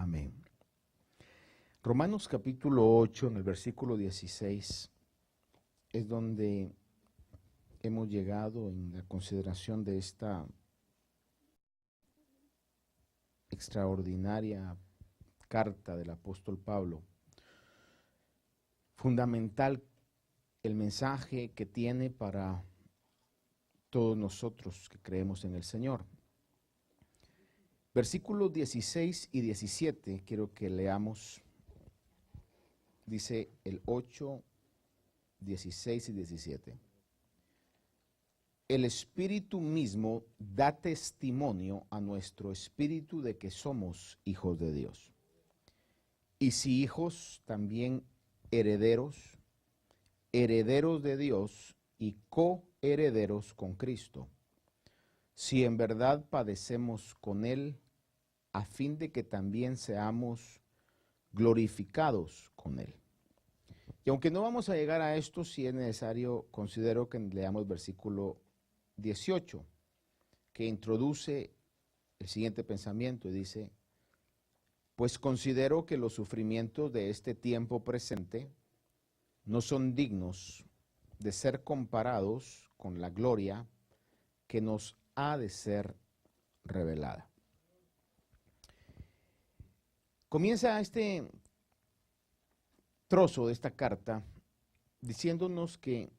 Amén. Romanos capítulo 8, en el versículo 16, es donde hemos llegado en la consideración de esta extraordinaria carta del apóstol Pablo. Fundamental el mensaje que tiene para todos nosotros que creemos en el Señor. Versículos 16 y 17, quiero que leamos. Dice el 8, 16 y 17. El Espíritu mismo da testimonio a nuestro espíritu de que somos hijos de Dios. Y si hijos, también herederos, herederos de Dios y coherederos con Cristo, si en verdad padecemos con Él, a fin de que también seamos glorificados con Él. Y aunque no vamos a llegar a esto, si es necesario, considero que leamos versículo 18, que introduce el siguiente pensamiento y dice: pues considero que los sufrimientos de este tiempo presente no son dignos de ser comparados con la gloria que nos ha de ser revelada. Comienza este trozo de esta carta diciéndonos que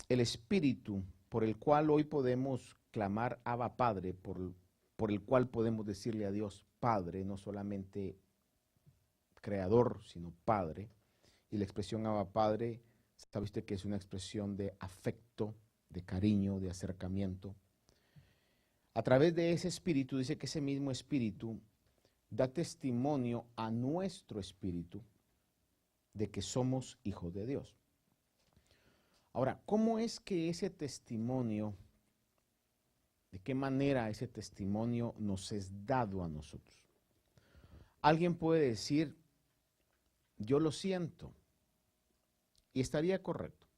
el espíritu por el cual hoy podemos clamar Abba Padre, por el cual podemos decirle a Dios Padre, no solamente Creador, sino Padre, y la expresión Abba Padre, sabe usted que es una expresión de afecto, de cariño, de acercamiento. A través de ese espíritu, dice que ese mismo espíritu da testimonio a nuestro espíritu de que somos hijos de Dios. Ahora, ¿cómo es que ese testimonio, de qué manera ese testimonio nos es dado a nosotros? Alguien puede decir, yo lo siento, y estaría correcto.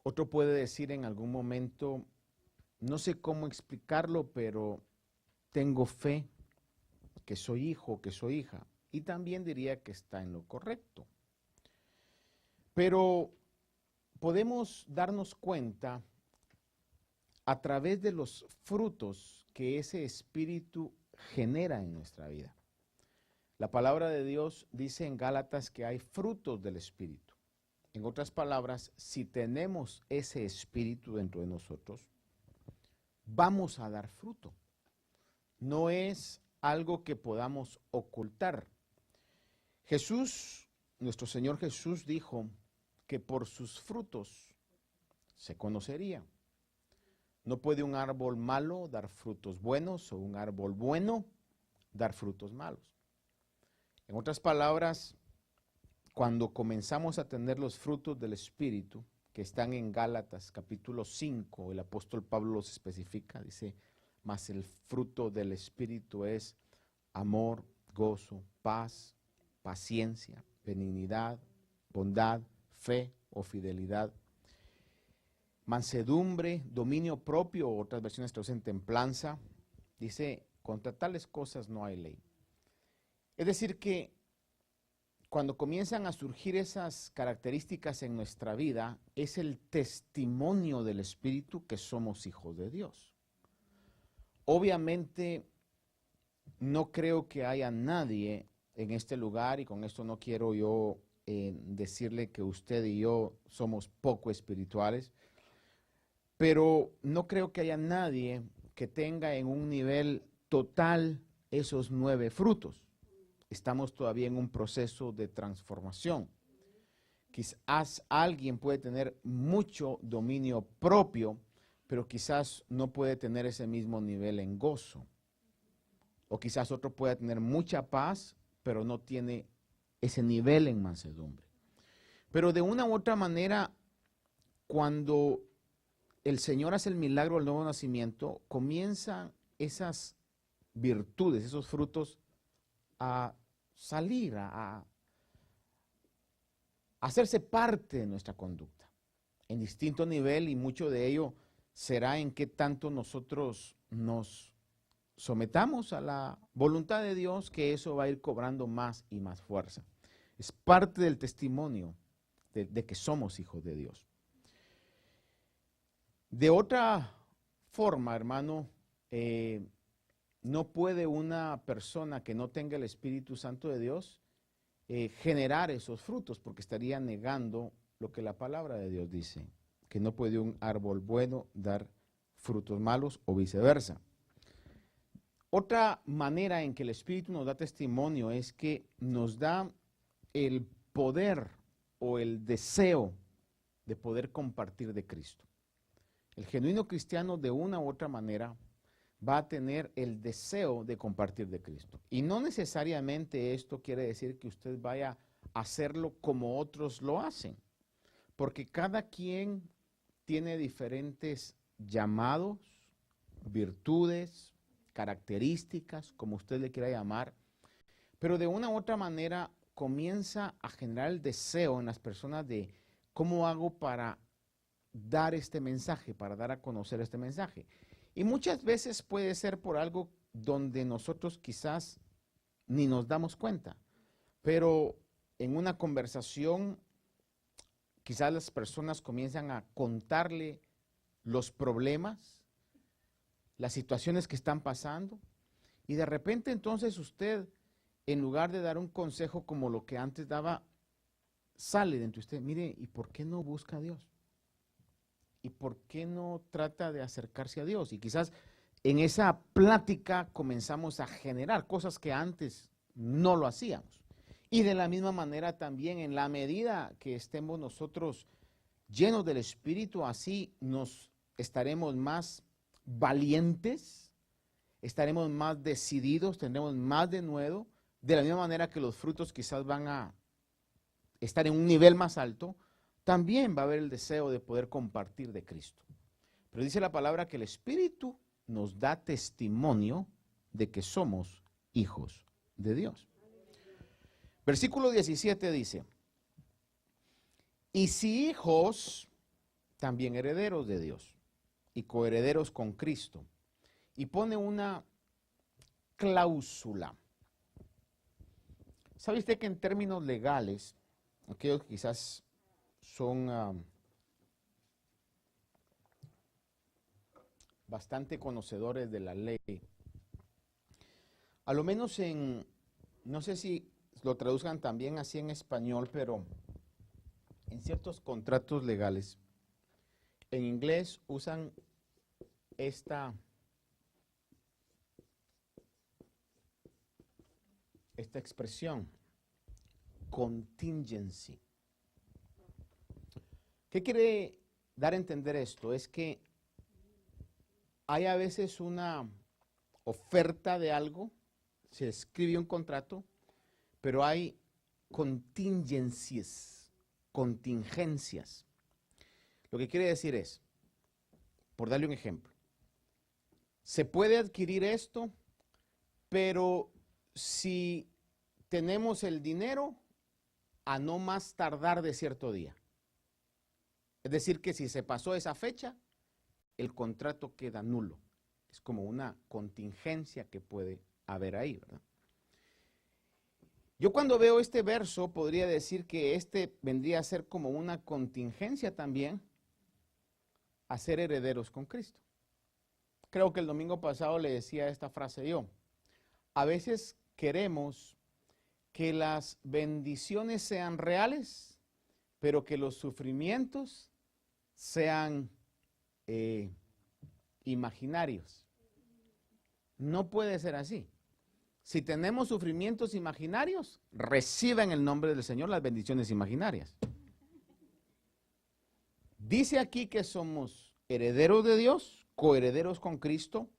Otro puede decir en algún momento, no sé cómo explicarlo, pero tengo fe que soy hijo, que soy hija, y también diría que está en lo correcto. Pero podemos darnos cuenta a través de los frutos que ese espíritu genera en nuestra vida. La palabra de Dios dice en Gálatas que hay frutos del espíritu. En otras palabras, si tenemos ese espíritu dentro de nosotros, vamos a dar fruto. No es algo que podamos ocultar. Jesús, nuestro Señor Jesús, dijo que por sus frutos se conocería. No puede un árbol malo dar frutos buenos o un árbol bueno dar frutos malos. En otras palabras, cuando comenzamos a tener los frutos del Espíritu, que están en Gálatas capítulo 5, el apóstol Pablo los especifica, dice, mas el fruto del Espíritu es amor, gozo, paz, paciencia, benignidad, bondad, fe o fidelidad, mansedumbre, dominio propio, otras versiones traducen templanza. Dice, contra tales cosas no hay ley. Es decir que cuando comienzan a surgir esas características en nuestra vida, es el testimonio del Espíritu que somos hijos de Dios. Obviamente, no creo que haya nadie en este lugar, y con esto no quiero yo decirle que usted y yo somos poco espirituales, pero no creo que haya nadie que tenga en un nivel total esos 9 frutos. Estamos todavía en un proceso de transformación. Quizás alguien puede tener mucho dominio propio, pero quizás no puede tener ese mismo nivel en gozo. O quizás otro pueda tener mucha paz, pero no tiene ese nivel en mansedumbre. Pero de una u otra manera, cuando el Señor hace el milagro del nuevo nacimiento, comienzan esas virtudes, esos frutos a salir, a hacerse parte de nuestra conducta, en distinto nivel, y mucho de ello será en qué tanto nosotros nos sometamos a la voluntad de Dios, que eso va a ir cobrando más y más fuerza. Es parte del testimonio de que somos hijos de Dios. De otra forma, hermano, no puede una persona que no tenga el Espíritu Santo de Dios generar esos frutos, porque estaría negando lo que la palabra de Dios dice, que no puede un árbol bueno dar frutos malos o viceversa. Otra manera en que el Espíritu nos da testimonio es que nos da el poder o el deseo de poder compartir de Cristo. El genuino cristiano, de una u otra manera, va a tener el deseo de compartir de Cristo. Y no necesariamente esto quiere decir que usted vaya a hacerlo como otros lo hacen, porque cada quien tiene diferentes llamados, virtudes, características, como usted le quiera llamar, pero de una u otra manera comienza a generar el deseo en las personas de cómo hago para dar este mensaje, para dar a conocer este mensaje. Y muchas veces puede ser por algo donde nosotros quizás ni nos damos cuenta, pero en una conversación quizás las personas comienzan a contarle los problemas, las situaciones que están pasando, y de repente entonces usted, en lugar de dar un consejo como lo que antes daba, sale dentro de usted, mire, ¿y por qué no busca a Dios? ¿Y por qué no trata de acercarse a Dios? Y quizás en esa plática comenzamos a generar cosas que antes no lo hacíamos. Y de la misma manera también, en la medida que estemos nosotros llenos del Espíritu, así nos estaremos más valientes, estaremos más decididos, tendremos más denuedo, de la misma manera que los frutos quizás van a estar en un nivel más alto, también va a haber el deseo de poder compartir de Cristo. Pero dice la palabra que el Espíritu nos da testimonio de que somos hijos de Dios. Versículo 17 dice, y si hijos, también herederos de Dios y coherederos con Cristo. Y pone una cláusula. ¿Sabe usted que en términos legales, aquellos que quizás son bastante conocedores de la ley, a lo menos no sé si lo traduzcan también así en español, pero en ciertos contratos legales, en inglés usan esta expresión, contingency. ¿Qué quiere dar a entender esto? Es que hay a veces una oferta de algo, se escribe un contrato, pero hay contingencias. Lo que quiere decir es, por darle un ejemplo, se puede adquirir esto, pero si tenemos el dinero a no más tardar de cierto día. Es decir, que si se pasó esa fecha, el contrato queda nulo. Es como una contingencia que puede haber ahí, ¿verdad? Yo cuando veo este verso podría decir que este vendría a ser como una contingencia también a ser herederos con Cristo. Creo que el domingo pasado le decía esta frase yo. A veces queremos que las bendiciones sean reales, pero que los sufrimientos sean imaginarios. No puede ser así. Si tenemos sufrimientos imaginarios, reciba en el nombre del Señor las bendiciones imaginarias. Dice aquí que somos herederos de Dios, coherederos con Cristo,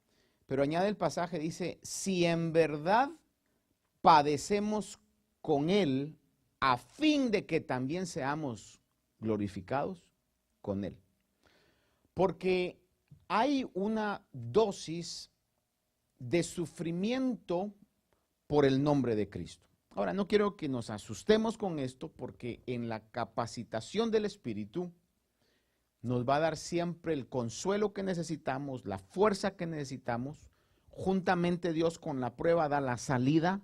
pero añade el pasaje, dice, si en verdad padecemos con Él, a fin de que también seamos glorificados con Él. Porque hay una dosis de sufrimiento por el nombre de Cristo. Ahora, no quiero que nos asustemos con esto, porque en la capacitación del Espíritu nos va a dar siempre el consuelo que necesitamos, la fuerza que necesitamos, juntamente Dios con la prueba da la salida.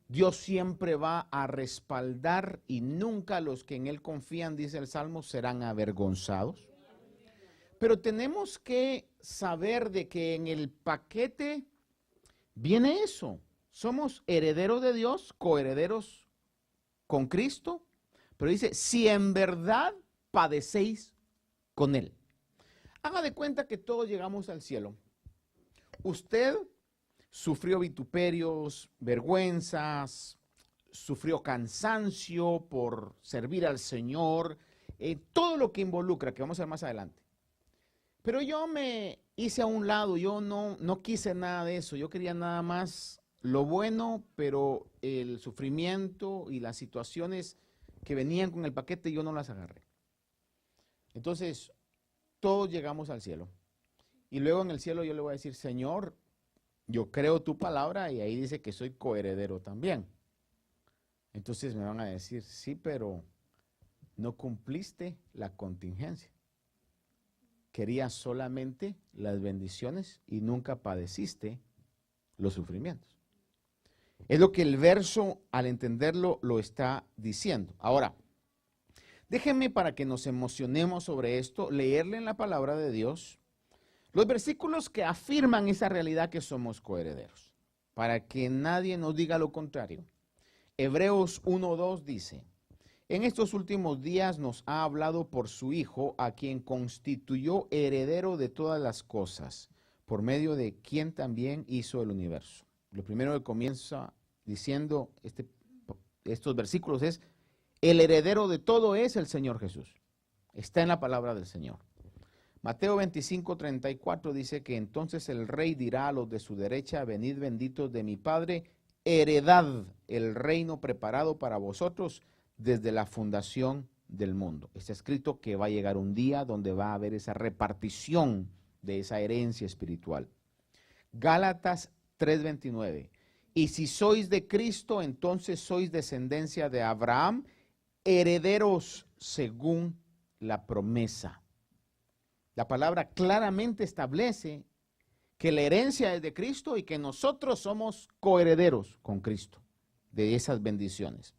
Dios siempre va a respaldar y nunca los que en Él confían, dice el Salmo, serán avergonzados. Pero tenemos que saber de que en el paquete viene eso. Somos herederos de Dios, coherederos con Cristo, pero dice, si en verdad padecéis con Él. Haga de cuenta que todos llegamos al cielo. Usted sufrió vituperios, vergüenzas, sufrió cansancio por servir al Señor, todo lo que involucra, que vamos a ver más adelante. Pero yo me hice a un lado, yo no quise nada de eso, yo quería nada más lo bueno, pero el sufrimiento y las situaciones que venían con el paquete yo no las agarré. Entonces, todos llegamos al cielo. Y luego en el cielo yo le voy a decir, Señor, yo creo tu palabra y ahí dice que soy coheredero también. Entonces me van a decir, sí, pero no cumpliste la contingencia. Querías solamente las bendiciones y nunca padeciste los sufrimientos. Es lo que el verso, al entenderlo, lo está diciendo. Ahora, déjenme para que nos emocionemos sobre esto, leerle en la palabra de Dios los versículos que afirman esa realidad que somos coherederos, para que nadie nos diga lo contrario. Hebreos 1:2 dice, en estos últimos días nos ha hablado por su Hijo, a quien constituyó heredero de todas las cosas, por medio de quien también hizo el universo. Lo primero que comienza diciendo estos versículos es, el heredero de todo es el Señor Jesús. Está en la palabra del Señor. Mateo 25:34 dice que entonces el rey dirá a los de su derecha, venid benditos de mi Padre, heredad el reino preparado para vosotros desde la fundación del mundo. Está escrito que va a llegar un día donde va a haber esa repartición de esa herencia espiritual. Gálatas 3:29. Y si sois de Cristo, entonces sois descendencia de Abraham, herederos según la promesa. La palabra claramente establece que la herencia es de Cristo y que nosotros somos coherederos con Cristo de esas bendiciones.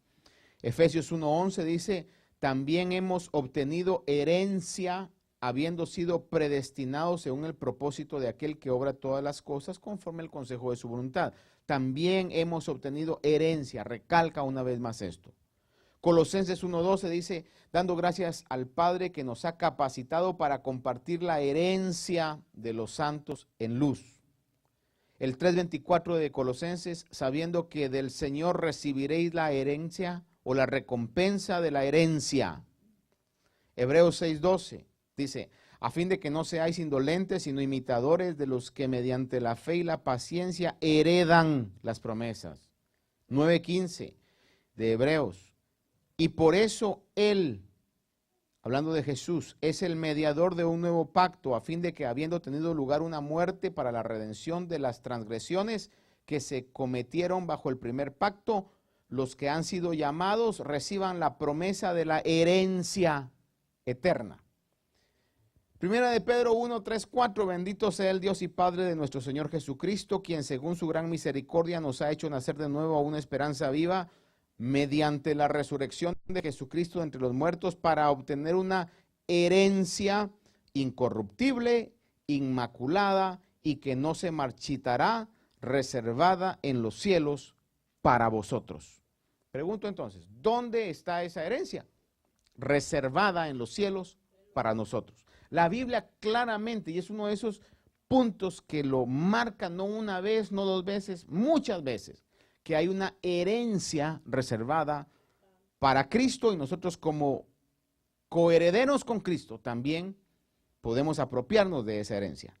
Efesios 1:11 dice, también hemos obtenido herencia habiendo sido predestinados según el propósito de aquel que obra todas las cosas conforme al consejo de su voluntad. También hemos obtenido herencia, recalca una vez más esto. Colosenses 1:12 dice, dando gracias al Padre que nos ha capacitado para compartir la herencia de los santos en luz. El 3:24 de Colosenses, sabiendo que del Señor recibiréis la herencia o la recompensa de la herencia. Hebreos 6:12 dice, a fin de que no seáis indolentes, sino imitadores de los que mediante la fe y la paciencia heredan las promesas. 9:15 de Hebreos. Y por eso Él, hablando de Jesús, es el mediador de un nuevo pacto, a fin de que habiendo tenido lugar una muerte para la redención de las transgresiones que se cometieron bajo el primer pacto, los que han sido llamados reciban la promesa de la herencia eterna. Primera de Pedro 1:3-4, bendito sea el Dios y Padre de nuestro Señor Jesucristo, quien según su gran misericordia nos ha hecho nacer de nuevo a una esperanza viva, mediante la resurrección de Jesucristo entre los muertos, para obtener una herencia incorruptible, inmaculada y que no se marchitará, reservada en los cielos para vosotros. Pregunto entonces, ¿dónde está esa herencia? Reservada en los cielos para nosotros. La Biblia claramente, y es uno de esos puntos que lo marca no una vez, no dos veces, muchas veces, que hay una herencia reservada para Cristo y nosotros como coherederos con Cristo también podemos apropiarnos de esa herencia.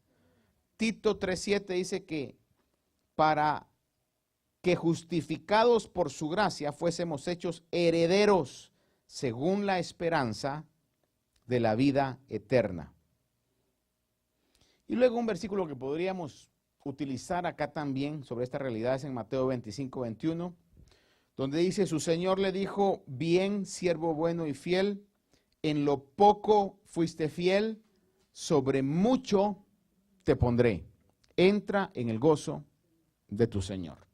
Tito 3:7 dice que para que justificados por su gracia fuésemos hechos herederos según la esperanza de la vida eterna. Y luego un versículo que podríamos utilizar acá también sobre esta realidad es en Mateo 25:21, donde dice, su Señor le dijo, bien, siervo bueno y fiel, en lo poco fuiste fiel, sobre mucho te pondré. entra en el gozo de tu Señor.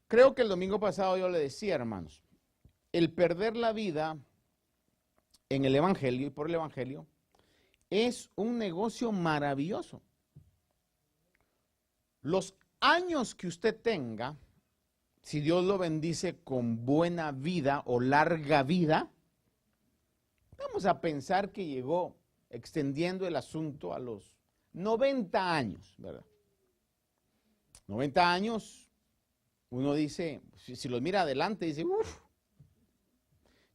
Creo que el domingo pasado yo le decía, hermanos, el perder la vida en el Evangelio y por el Evangelio es un negocio maravilloso. Los años que usted tenga, si Dios lo bendice con buena vida o larga vida, vamos a pensar que llegó extendiendo el asunto a los 90 años, ¿verdad? 90 años, uno dice, si los mira adelante, dice, uff.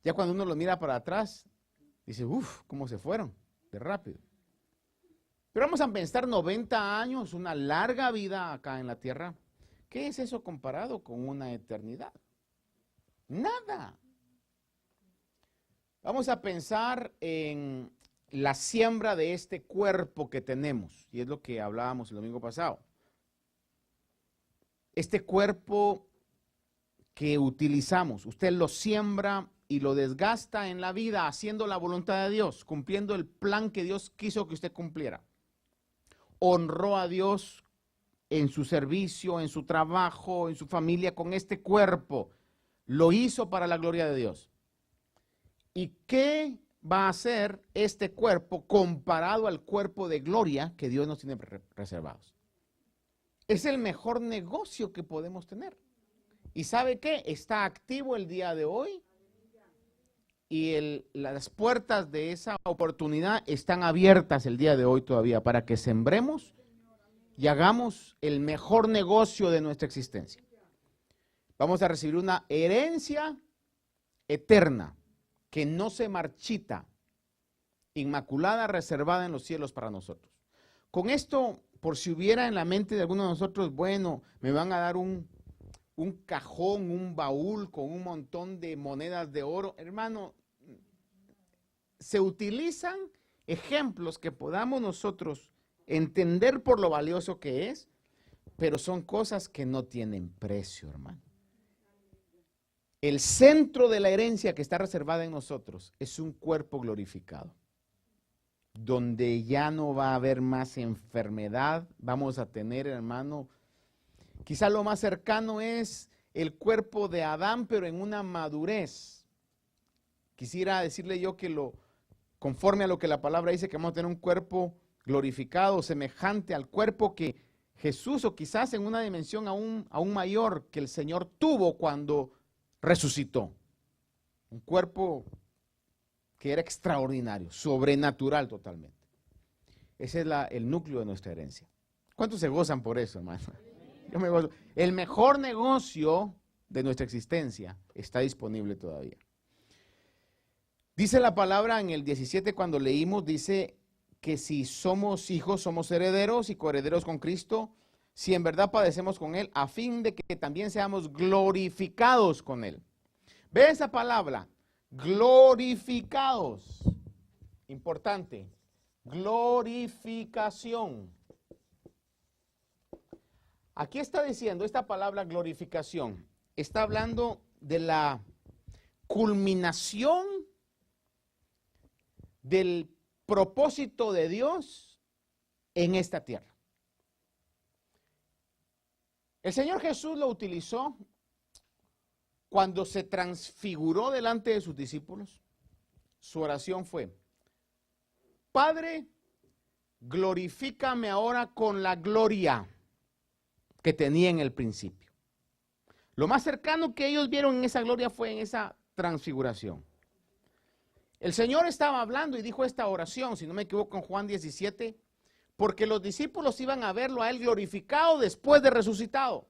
Ya cuando uno los mira para atrás, dice, uff, cómo se fueron, de rápido. Pero vamos a pensar 90 años, una larga vida acá en la tierra. ¿Qué es eso comparado con una eternidad? Nada. Vamos a pensar en la siembra de este cuerpo que tenemos, y es lo que hablábamos el domingo pasado. Este cuerpo que utilizamos, usted lo siembra y lo desgasta en la vida haciendo la voluntad de Dios, cumpliendo el plan que Dios quiso que usted cumpliera. Honró a Dios en su servicio, en su trabajo, en su familia con este cuerpo. Lo hizo para la gloria de Dios. ¿Y qué va a hacer este cuerpo comparado al cuerpo de gloria que Dios nos tiene reservados? Es el mejor negocio que podemos tener. ¿Y sabe qué? Está activo el día de hoy y las puertas de esa oportunidad están abiertas el día de hoy todavía para que sembremos y hagamos el mejor negocio de nuestra existencia. Vamos a recibir una herencia eterna que no se marchita, inmaculada, reservada en los cielos para nosotros. Con esto, por si hubiera en la mente de alguno de nosotros, bueno, me van a dar un cajón, un baúl con un montón de monedas de oro. Hermano, se utilizan ejemplos que podamos nosotros entender por lo valioso que es, pero son cosas que no tienen precio, hermano. El centro de la herencia que está reservada en nosotros es un cuerpo glorificado, donde ya no va a haber más enfermedad. Vamos a tener, hermano, quizá lo más cercano es el cuerpo de Adán, pero en una madurez. Quisiera decirle yo que conforme a lo que la palabra dice, que vamos a tener un cuerpo glorificado, semejante al cuerpo que Jesús, o quizás en una dimensión aún mayor que el Señor tuvo cuando resucitó. Un cuerpo que era extraordinario, sobrenatural totalmente. Ese es el núcleo de nuestra herencia. ¿Cuántos se gozan por eso, hermano? Yo me gozo. El mejor negocio de nuestra existencia está disponible todavía. Dice la palabra en el 17 cuando leímos, dice que si somos hijos, somos herederos y coherederos con Cristo, si en verdad padecemos con Él, a fin de que también seamos glorificados con Él. ¿Ve esa palabra? Glorificados. Importante. Glorificación. Aquí está diciendo esta palabra glorificación. Está hablando de la culminación del propósito de Dios en esta tierra. El Señor Jesús lo utilizó cuando se transfiguró delante de sus discípulos. Su oración fue: Padre, glorifícame ahora con la gloria que tenía en el principio. Lo más cercano que ellos vieron en esa gloria fue en esa transfiguración. El Señor estaba hablando y dijo esta oración, si no me equivoco, en Juan 17, porque los discípulos iban a verlo a Él glorificado después de resucitado.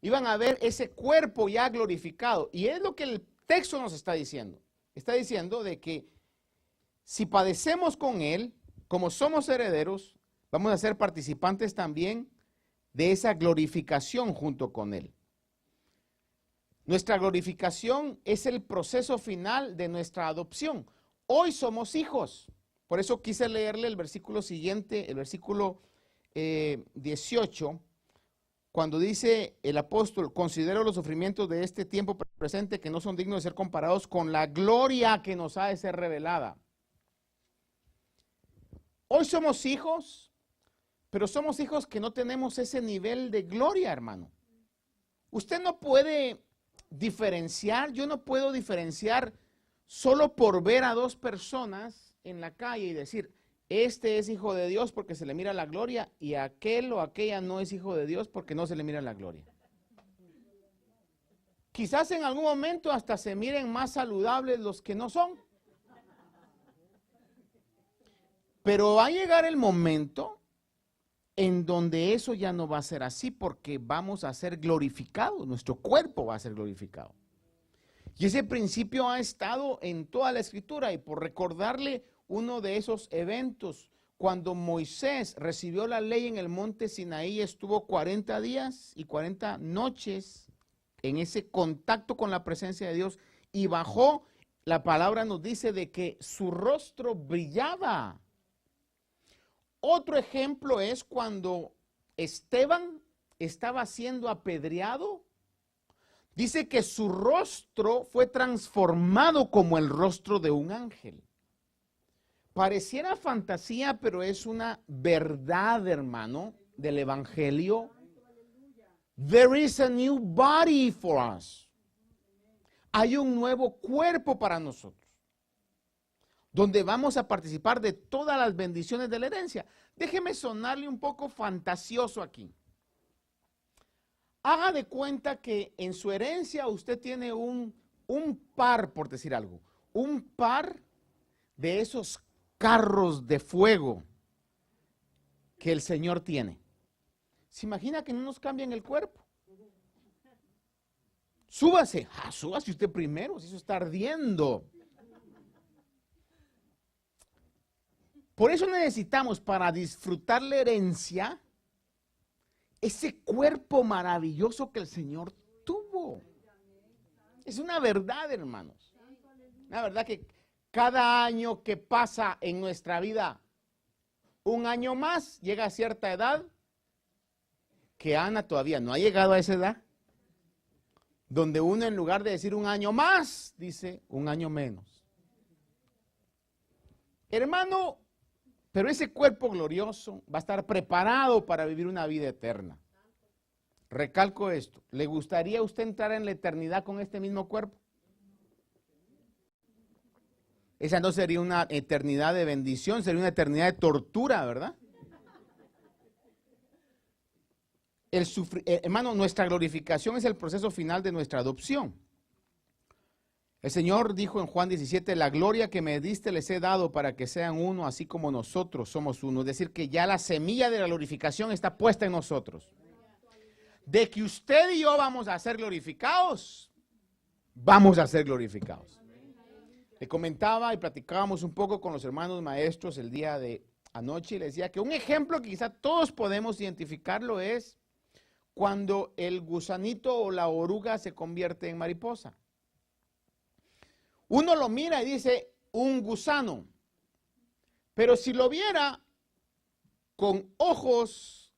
Iban a ver ese cuerpo ya glorificado. Y es lo que el texto nos está diciendo. Está diciendo de que si padecemos con Él, como somos herederos, vamos a ser participantes también de esa glorificación junto con Él. Nuestra glorificación es el proceso final de nuestra adopción. Hoy somos hijos. Por eso quise leerle el versículo siguiente, el versículo 18, cuando dice el apóstol: considero los sufrimientos de este tiempo presente que no son dignos de ser comparados con la gloria que nos ha de ser revelada. Hoy somos hijos, Pero somos hijos que no tenemos ese nivel de gloria, hermano. Usted no puede diferenciar, yo no puedo diferenciar solo por ver a dos personas en la calle y decir, este es hijo de Dios porque se le mira la gloria y aquel o aquella no es hijo de Dios porque no se le mira la gloria. Quizás en algún momento hasta se miren más saludables los que no son. Pero va a llegar el momento en donde eso ya no va a ser así porque vamos a ser glorificados, nuestro cuerpo va a ser glorificado. Y ese principio ha estado en toda la Escritura y por recordarle uno de esos eventos, cuando Moisés recibió la ley en el monte Sinaí, estuvo 40 días y 40 noches en ese contacto con la presencia de Dios y bajó, la palabra nos dice de que su rostro brillaba. Otro ejemplo es cuando Esteban estaba siendo apedreado. Dice que su rostro fue transformado como el rostro de un ángel. Pareciera fantasía, pero es una verdad, hermano, del evangelio. There is a new body for us. Hay un nuevo cuerpo para nosotros, donde vamos a participar de todas las bendiciones de la herencia. Déjeme sonarle un poco fantasioso aquí. Haga de cuenta que en su herencia usted tiene un par, por decir algo, un par de esos carros de fuego que el Señor tiene. ¿Se imagina que no nos cambian el cuerpo? Súbase, súbase usted primero, si eso está ardiendo. Por eso necesitamos, para disfrutar la herencia, ese cuerpo maravilloso que el Señor tuvo. Es una verdad, hermanos. Una verdad que cada año que pasa en nuestra vida, un año más, llega a cierta edad, que Ana todavía no ha llegado a esa edad, donde uno en lugar de decir un año más, dice un año menos. Hermano, pero ese cuerpo glorioso va a estar preparado para vivir una vida eterna. Recalco esto, ¿le gustaría a usted entrar en la eternidad con este mismo cuerpo? Esa no sería una eternidad de bendición, sería una eternidad de tortura, ¿verdad? Hermano, nuestra glorificación es el proceso final de nuestra adopción. El Señor dijo en Juan 17, la gloria que me diste les he dado para que sean uno, así como nosotros somos uno. Es decir, que ya la semilla de la glorificación está puesta en nosotros. De que usted y yo vamos a ser glorificados, vamos a ser glorificados. Le comentaba y platicábamos un poco con los hermanos maestros el día de anoche y les decía que un ejemplo que quizá todos podemos identificarlo es cuando el gusanito o la oruga se convierte en mariposa. Uno lo mira y dice, un gusano. Pero si lo viera con ojos,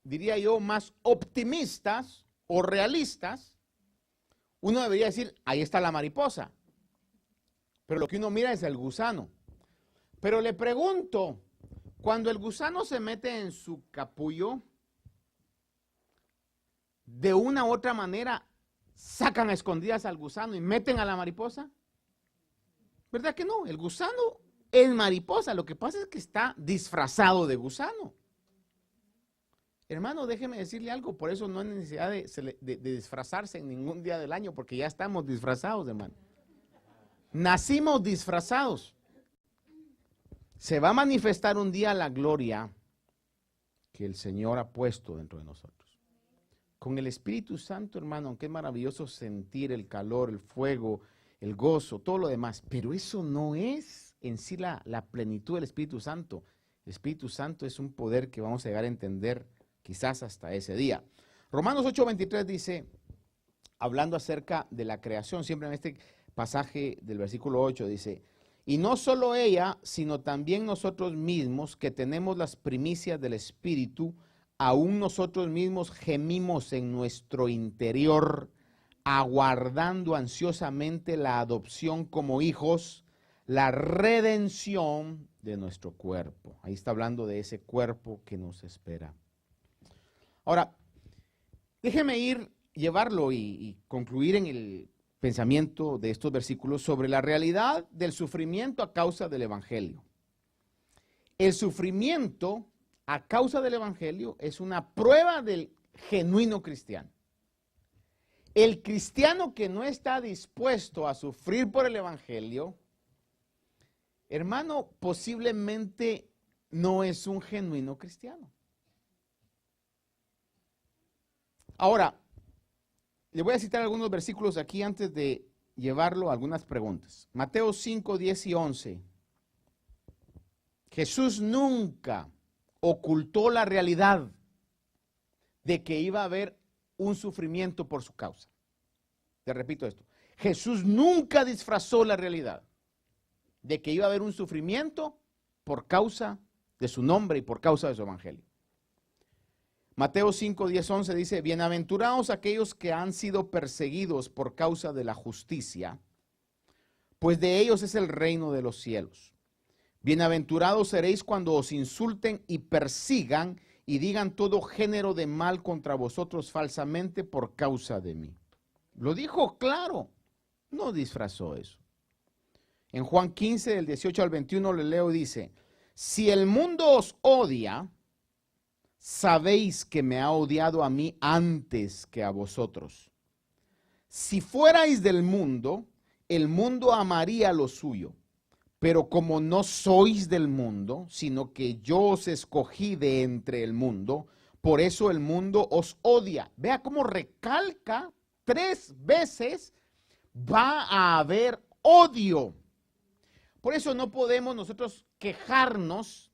diría yo, más optimistas o realistas, uno debería decir, ahí está la mariposa. Pero lo que uno mira es el gusano. Pero le pregunto, cuando el gusano se mete en su capullo, de una u otra manera, sacan a escondidas al gusano y meten a la mariposa. ¿Verdad que no? El gusano es mariposa, lo que pasa es que está disfrazado de gusano. Hermano, déjeme decirle algo, por eso no hay necesidad de disfrazarse en ningún día del año, porque ya estamos disfrazados, hermano. Nacimos disfrazados. Se va a manifestar un día la gloria que el Señor ha puesto dentro de nosotros. Con el Espíritu Santo, hermano, aunque es maravilloso sentir el calor, el fuego, el gozo, todo lo demás, pero eso no es en sí la plenitud del Espíritu Santo. El Espíritu Santo es un poder que vamos a llegar a entender quizás hasta ese día. Romanos 8:23 dice, hablando acerca de la creación, siempre en este pasaje del versículo 8 dice, y no solo ella, sino también nosotros mismos, que tenemos las primicias del Espíritu, aún nosotros mismos gemimos en nuestro interior, aguardando ansiosamente la adopción como hijos, la redención de nuestro cuerpo. Ahí está hablando de ese cuerpo que nos espera. Ahora, déjeme llevarlo y concluir en el pensamiento de estos versículos sobre la realidad del sufrimiento a causa del Evangelio. El sufrimiento a causa del Evangelio es una prueba del genuino cristiano. El cristiano que no está dispuesto a sufrir por el Evangelio, hermano, posiblemente no es un genuino cristiano. Ahora, le voy a citar algunos versículos aquí antes de llevarlo a algunas preguntas. Mateo 5, 10 y 11. Jesús nunca ocultó la realidad de que iba a haber un sufrimiento por su causa. Te repito esto. Jesús nunca disfrazó la realidad de que iba a haber un sufrimiento por causa de su nombre y por causa de su evangelio. Mateo 5, 10, 11 dice, bienaventurados aquellos que han sido perseguidos por causa de la justicia, pues de ellos es el reino de los cielos. Bienaventurados seréis cuando os insulten y persigan y digan todo género de mal contra vosotros falsamente por causa de mí. Lo dijo claro, no disfrazó eso. En Juan 15, del 18 al 21 le leo y dice, si el mundo os odia, sabéis que me ha odiado a mí antes que a vosotros. Si fuerais del mundo, el mundo amaría lo suyo. Pero como no sois del mundo, sino que yo os escogí de entre el mundo, por eso el mundo os odia. Vea cómo recalca 3 veces, va a haber odio. Por eso no podemos nosotros quejarnos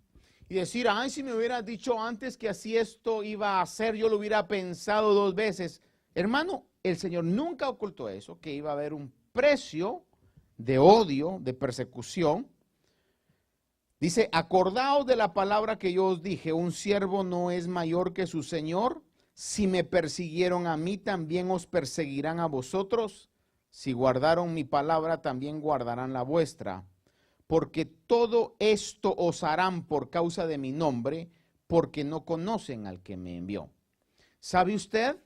y decir, ay, si me hubieras dicho antes que así esto iba a ser, yo lo hubiera pensado 2 veces. Hermano, el Señor nunca ocultó eso, que iba a haber un precio de odio, de persecución. Dice, acordaos de la palabra que yo os dije, un siervo no es mayor que su Señor. Si me persiguieron a mí, también os perseguirán a vosotros. Si guardaron mi palabra, también guardarán la vuestra. Porque todo esto os harán por causa de mi nombre, porque no conocen al que me envió. ¿Sabe usted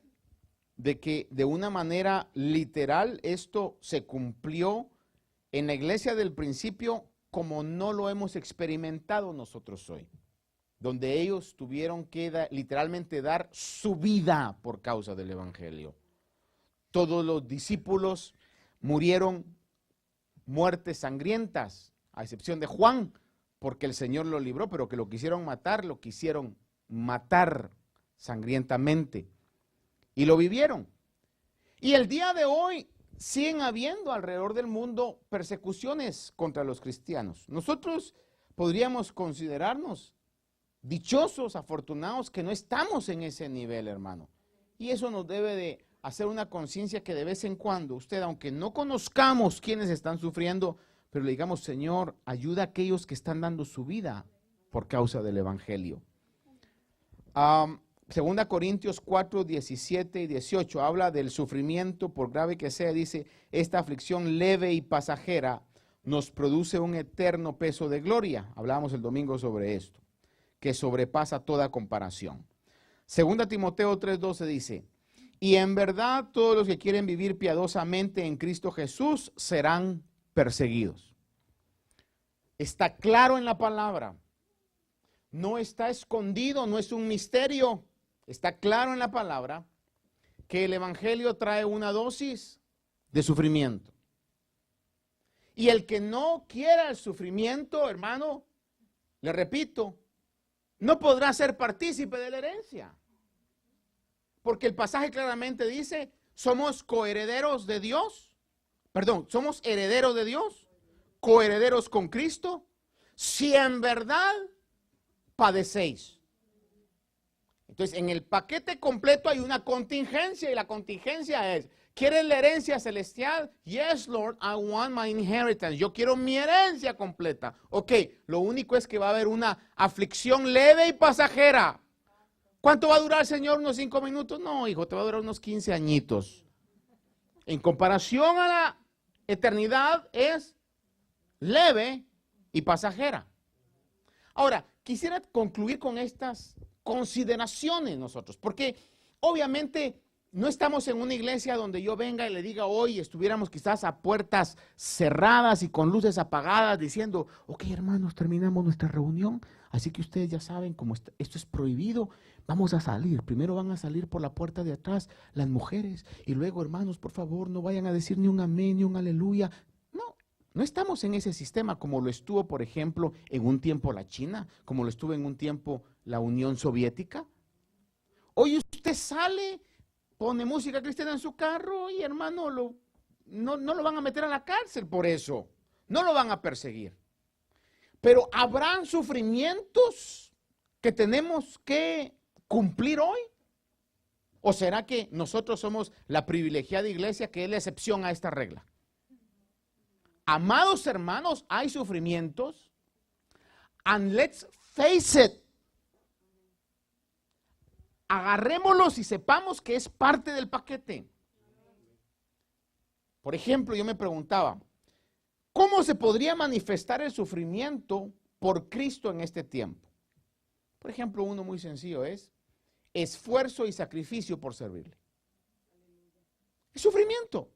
de que de una manera literal esto se cumplió en la iglesia del principio como no lo hemos experimentado nosotros hoy? Donde ellos tuvieron que literalmente dar su vida por causa del evangelio. Todos los discípulos murieron muertes sangrientas, a excepción de Juan, porque el Señor lo libró, pero que lo quisieron matar sangrientamente. Y lo vivieron. Y el día de hoy siguen habiendo alrededor del mundo persecuciones contra los cristianos. Nosotros podríamos considerarnos dichosos, afortunados, que no estamos en ese nivel, hermano. Y eso nos debe de hacer una conciencia que de vez en cuando usted, aunque no conozcamos quiénes están sufriendo, pero le digamos, Señor, ayuda a aquellos que están dando su vida por causa del evangelio. 2 Corintios 4, 17 y 18 habla del sufrimiento, por grave que sea, dice, esta aflicción leve y pasajera nos produce un eterno peso de gloria. Hablábamos el domingo sobre esto, que sobrepasa toda comparación. 2 Timoteo 3, 12 dice, y en verdad todos los que quieren vivir piadosamente en Cristo Jesús serán perseguidos. Está claro en la palabra. No está escondido, no es un misterio. Está claro en la palabra que el evangelio trae una dosis de sufrimiento. Y el que no quiera el sufrimiento, hermano, le repito, no podrá ser partícipe de la herencia. Porque el pasaje claramente dice, somos coherederos de Dios. Perdón, somos herederos de Dios, coherederos con Cristo, si en verdad padecéis. Entonces, en el paquete completo hay una contingencia y la contingencia es, ¿quieres la herencia celestial? Yes, Lord, I want my inheritance. Yo quiero mi herencia completa. Ok, lo único es que va a haber una aflicción leve y pasajera. ¿Cuánto va a durar, Señor? ¿Unos 5 minutos? No, hijo, te va a durar unos 15 añitos. En comparación a la eternidad es leve y pasajera. Ahora, quisiera concluir con estas consideraciones nosotros, porque obviamente no estamos en una iglesia donde yo venga y le diga hoy, estuviéramos quizás a puertas cerradas y con luces apagadas diciendo, ok hermanos, terminamos nuestra reunión, así que ustedes ya saben, como esto es prohibido, vamos a salir. Primero van a salir por la puerta de atrás las mujeres y luego hermanos, por favor, no vayan a decir ni un amén, ni un aleluya. No estamos en ese sistema como lo estuvo, por ejemplo, en un tiempo la China, como lo estuvo en un tiempo la Unión Soviética. Hoy usted sale, pone música cristiana en su carro y hermano, no lo van a meter a la cárcel por eso, no lo van a perseguir. Pero ¿habrán sufrimientos que tenemos que cumplir hoy? ¿O será que nosotros somos la privilegiada iglesia que es la excepción a esta regla? Amados hermanos, hay sufrimientos, and let's face it, agarrémoslos y sepamos que es parte del paquete. Por ejemplo, yo me preguntaba, ¿cómo se podría manifestar el sufrimiento por Cristo en este tiempo? Por ejemplo, uno muy sencillo es esfuerzo y sacrificio por servirle. Es sufrimiento.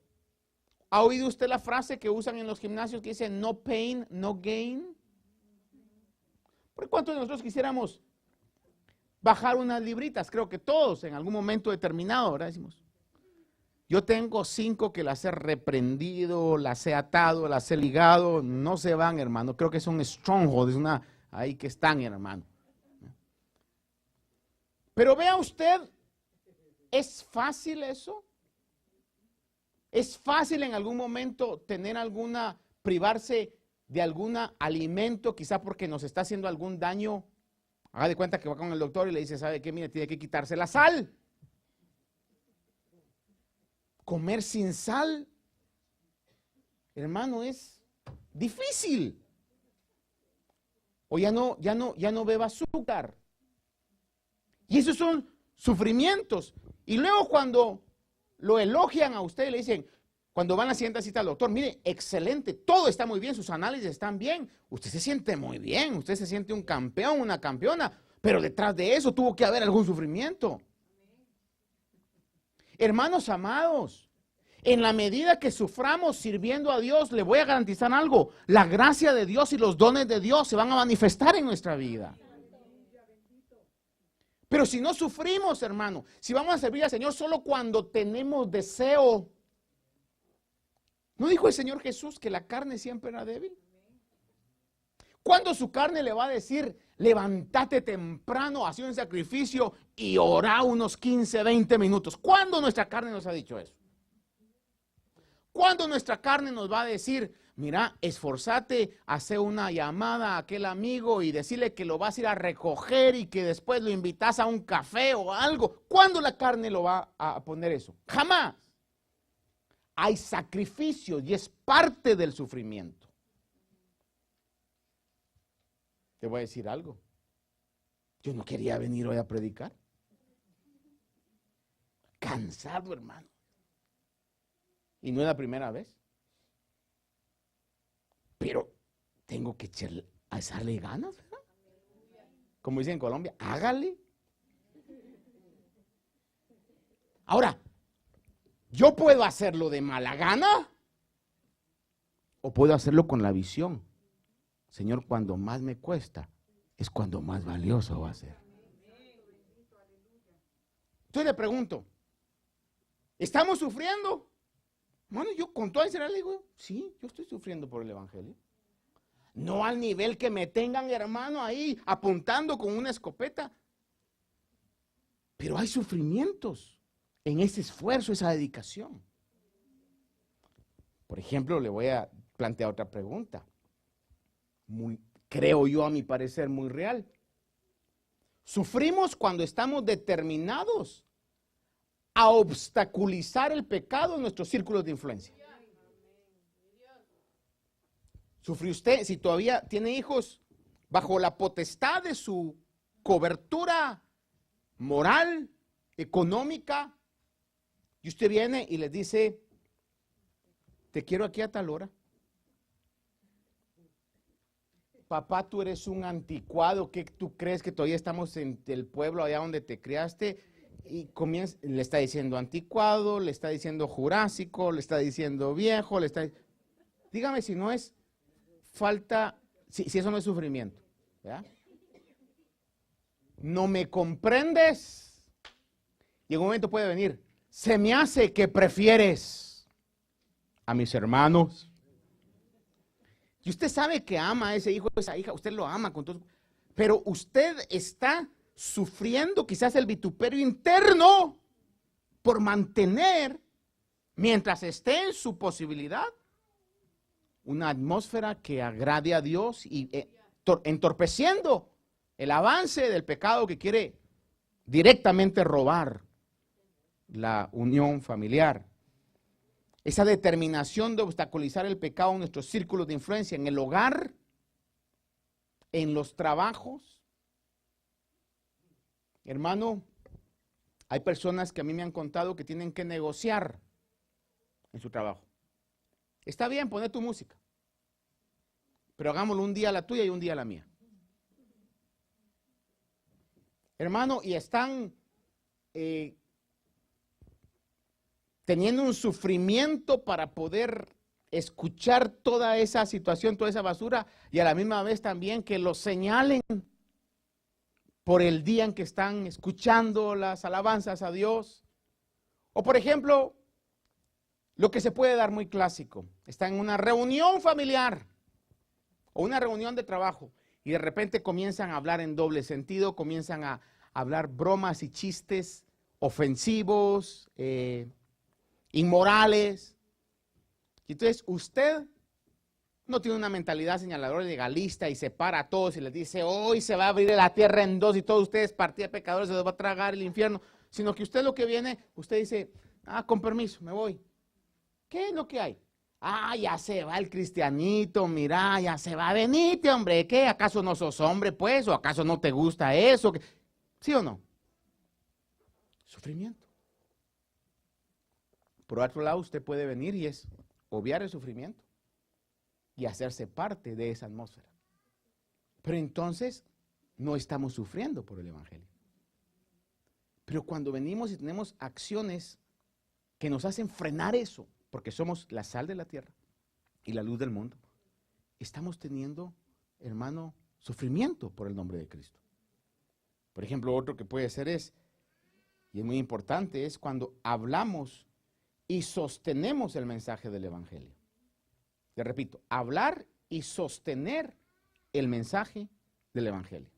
¿Ha oído usted la frase que usan en los gimnasios que dice no pain, no gain? ¿Por cuántos de nosotros quisiéramos bajar unas libritas? Creo que todos en algún momento determinado, ¿verdad? Decimos, yo tengo 5 que las he reprendido, las he atado, las he ligado, no se van, hermano. Creo que son strongholds, ahí que están, hermano. Pero vea usted, ¿es fácil eso? ¿Es fácil en algún momento privarse de algún alimento, quizá porque nos está haciendo algún daño? Haga de cuenta que va con el doctor y le dice, ¿sabe qué? Mire, tiene que quitarse la sal. Comer sin sal, hermano, es difícil. O ya no beba azúcar. Y esos son sufrimientos. Y luego cuando lo elogian a usted y le dicen, cuando van a la siguiente cita al doctor, mire, excelente, todo está muy bien, sus análisis están bien, usted se siente muy bien, usted se siente un campeón, una campeona, pero detrás de eso tuvo que haber algún sufrimiento. Hermanos amados, en la medida que suframos sirviendo a Dios, le voy a garantizar algo, la gracia de Dios y los dones de Dios se van a manifestar en nuestra vida. Pero si no sufrimos, hermano, si vamos a servir al Señor solo cuando tenemos deseo. ¿No dijo el Señor Jesús que la carne siempre era débil? ¿Cuándo su carne le va a decir, levántate temprano, haz un sacrificio y orá unos 15, 20 minutos? ¿Cuándo nuestra carne nos ha dicho eso? ¿Cuándo nuestra carne nos va a decir, mira, esforzate, hace una llamada a aquel amigo y decirle que lo vas a ir a recoger y que después lo invitas a un café o algo? ¿Cuándo la carne lo va a poner eso? Jamás. Hay sacrificio y es parte del sufrimiento. Te voy a decir algo. Yo no quería venir hoy a predicar. Cansado, hermano. Y no es la primera vez. Pero tengo que echarle ganas, ¿verdad? Como dicen en Colombia, hágale. Ahora, ¿yo puedo hacerlo de mala gana? ¿O puedo hacerlo con la visión? Señor, cuando más me cuesta, es cuando más valioso va a ser. Entonces le pregunto, ¿estamos sufriendo? Bueno, yo con toda sinceridad le digo, sí, yo estoy sufriendo por el evangelio. No al nivel que me tengan, hermano, ahí apuntando con una escopeta. Pero hay sufrimientos en ese esfuerzo, esa dedicación. Por ejemplo, le voy a plantear otra pregunta. Creo yo, a mi parecer, muy real. Sufrimos cuando estamos determinados a obstaculizar el pecado en nuestros círculos de influencia. ¿Sufre usted, si todavía tiene hijos, bajo la potestad de su cobertura moral, económica, y usted viene y les dice, te quiero aquí a tal hora? papá, tú eres un anticuado, ¿qué tú crees que todavía estamos en el pueblo allá donde te criaste? Y comienza, le está diciendo anticuado, le está diciendo jurásico, le está diciendo viejo, dígame si no es falta, si eso no es sufrimiento, ¿verdad? No me comprendes. Y en un momento puede venir, se me hace que prefieres a mis hermanos. Y usted sabe que ama a ese hijo, a esa hija, usted lo ama con todo, pero usted está sufriendo quizás el vituperio interno por mantener, mientras esté en su posibilidad, una atmósfera que agrade a Dios y entorpeciendo el avance del pecado que quiere directamente robar la unión familiar. Esa determinación de obstaculizar el pecado en nuestros círculos de influencia, en el hogar, en los trabajos. Hermano, hay personas que a mí me han contado que tienen que negociar en su trabajo. Está bien poner tu música, pero hagámoslo un día la tuya y un día la mía. Hermano, y están teniendo un sufrimiento para poder escuchar toda esa situación, toda esa basura, y a la misma vez también que los señalen por el día en que están escuchando las alabanzas a Dios. O por ejemplo, lo que se puede dar muy clásico, está en una reunión familiar o una reunión de trabajo y de repente comienzan a hablar en doble sentido, comienzan a hablar bromas y chistes ofensivos, inmorales. Y entonces usted no tiene una mentalidad señaladora legalista y separa a todos y les dice, hoy se va a abrir la tierra en dos y todos ustedes, partida de pecadores, se los va a tragar el infierno, sino que usted lo que viene, usted dice, con permiso, me voy. ¿Qué es lo que hay? Ya se va el cristianito, mira, ya se va, venite, hombre, ¿qué? ¿Acaso no sos hombre, pues? ¿O acaso no te gusta eso? ¿Sí o no? Sufrimiento. Por otro lado, usted puede venir y es obviar el sufrimiento y hacerse parte de esa atmósfera. Pero entonces no estamos sufriendo por el Evangelio. Pero cuando venimos y tenemos acciones que nos hacen frenar eso, porque somos la sal de la tierra y la luz del mundo, estamos teniendo, hermano, sufrimiento por el nombre de Cristo. Por ejemplo, otro que puede ser y es muy importante, es cuando hablamos y sostenemos el mensaje del Evangelio. Te repito, hablar y sostener el mensaje del Evangelio.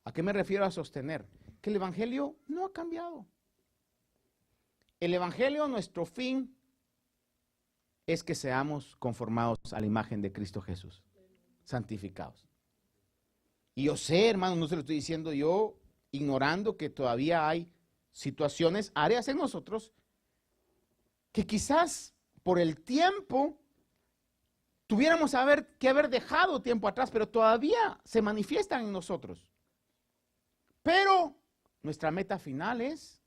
¿A qué me refiero a sostener? Que el Evangelio no ha cambiado. El Evangelio, nuestro fin, es que seamos conformados a la imagen de Cristo Jesús, santificados. Y yo sé, hermano, no se lo estoy diciendo yo, ignorando que todavía hay situaciones, áreas en nosotros, que quizás por el tiempo tuviéramos que haber dejado tiempo atrás, pero todavía se manifiestan en nosotros. Pero nuestra meta final es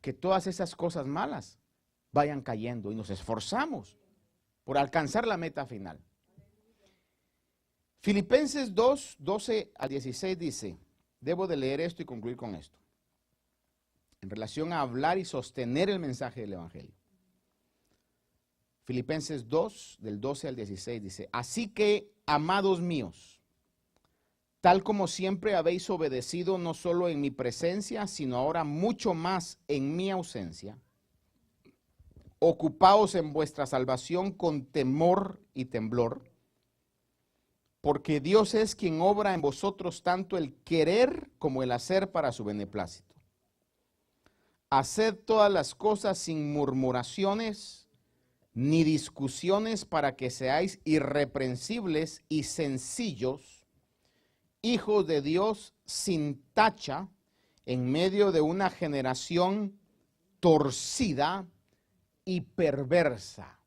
que todas esas cosas malas vayan cayendo y nos esforzamos por alcanzar la meta final. Filipenses 2, 12 a 16 dice, debo de leer esto y concluir con esto, en relación a hablar y sostener el mensaje del Evangelio. Filipenses 2, del 12 al 16 dice, así que, amados míos, tal como siempre habéis obedecido no solo en mi presencia, sino ahora mucho más en mi ausencia, ocupaos en vuestra salvación con temor y temblor, porque Dios es quien obra en vosotros tanto el querer como el hacer para su beneplácito. Haced todas las cosas sin murmuraciones ni discusiones, para que seáis irreprensibles y sencillos, hijos de Dios sin tacha, en medio de una generación torcida y perversa,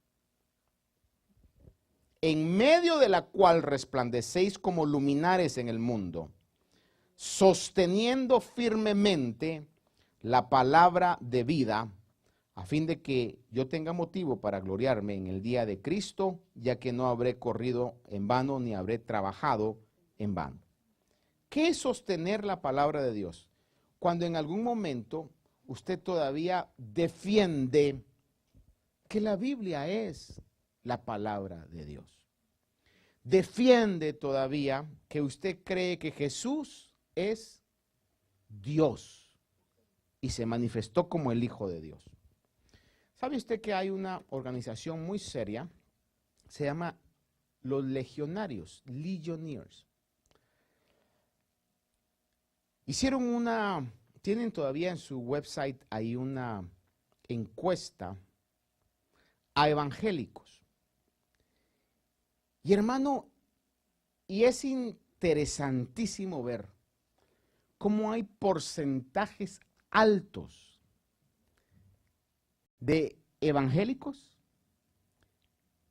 en medio de la cual resplandecéis como luminares en el mundo, sosteniendo firmemente la palabra de vida, a fin de que yo tenga motivo para gloriarme en el día de Cristo, ya que no habré corrido en vano ni habré trabajado en vano. ¿Qué es sostener la palabra de Dios? Cuando en algún momento usted todavía defiende que la Biblia es la palabra de Dios. Defiende todavía que usted cree que Jesús es Dios y se manifestó como el Hijo de Dios. ¿Sabe usted que hay una organización muy seria? Se llama los legionarios, Legionnaires. Tienen todavía en su website ahí una encuesta a evangélicos. Y hermano, y es interesantísimo ver cómo hay porcentajes altos de evangélicos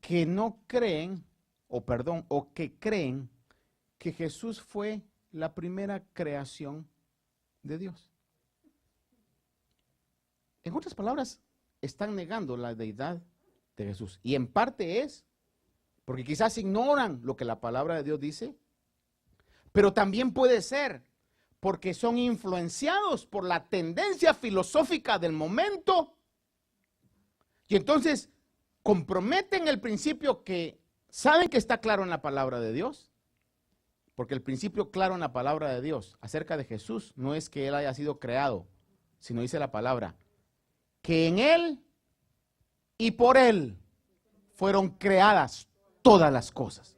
que no creen, o que creen que Jesús fue la primera creación de Dios. En otras palabras, están negando la deidad de Jesús. Y en parte es porque quizás ignoran lo que la palabra de Dios dice, pero también puede ser porque son influenciados por la tendencia filosófica del momento y entonces comprometen el principio que saben que está claro en la palabra de Dios, porque el principio claro en la palabra de Dios acerca de Jesús no es que Él haya sido creado, sino dice la palabra, que en Él y por Él fueron creadas todas las cosas.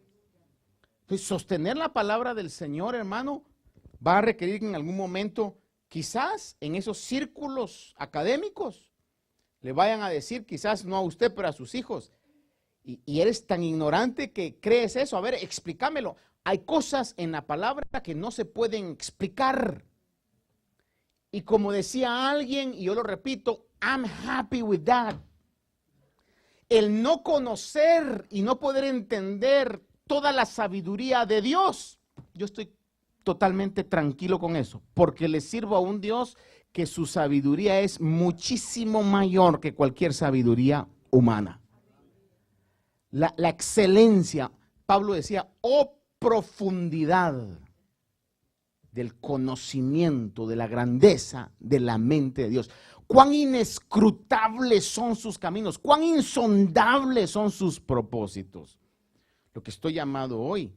Entonces, sostener la palabra del Señor, hermano, va a requerir que en algún momento, quizás en esos círculos académicos, le vayan a decir, quizás no a usted, pero a sus hijos, y eres tan ignorante que crees eso. A ver, explícamelo. Hay cosas en la palabra que no se pueden explicar. Y como decía alguien, y yo lo repito, I'm happy with that. El no conocer y no poder entender toda la sabiduría de Dios, yo estoy totalmente tranquilo con eso, porque le sirvo a un Dios que su sabiduría es muchísimo mayor que cualquier sabiduría humana. La excelencia, Pablo decía, oh profundidad del conocimiento, de la grandeza de la mente de Dios. Cuán inescrutables son sus caminos, cuán insondables son sus propósitos. Lo que estoy llamado hoy,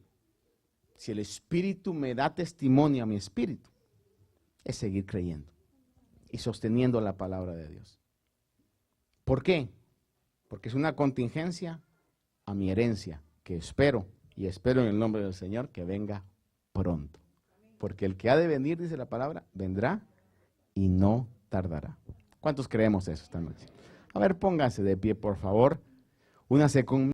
si el Espíritu me da testimonio a mi espíritu, es seguir creyendo y sosteniendo la palabra de Dios. ¿Por qué? Porque es una contingencia a mi herencia, que espero, y espero en el nombre del Señor, que venga pronto. Porque el que ha de venir, dice la palabra, vendrá y no tardará. ¿Cuántos creemos eso esta noche? A ver, pónganse de pie, por favor. Únase conmigo.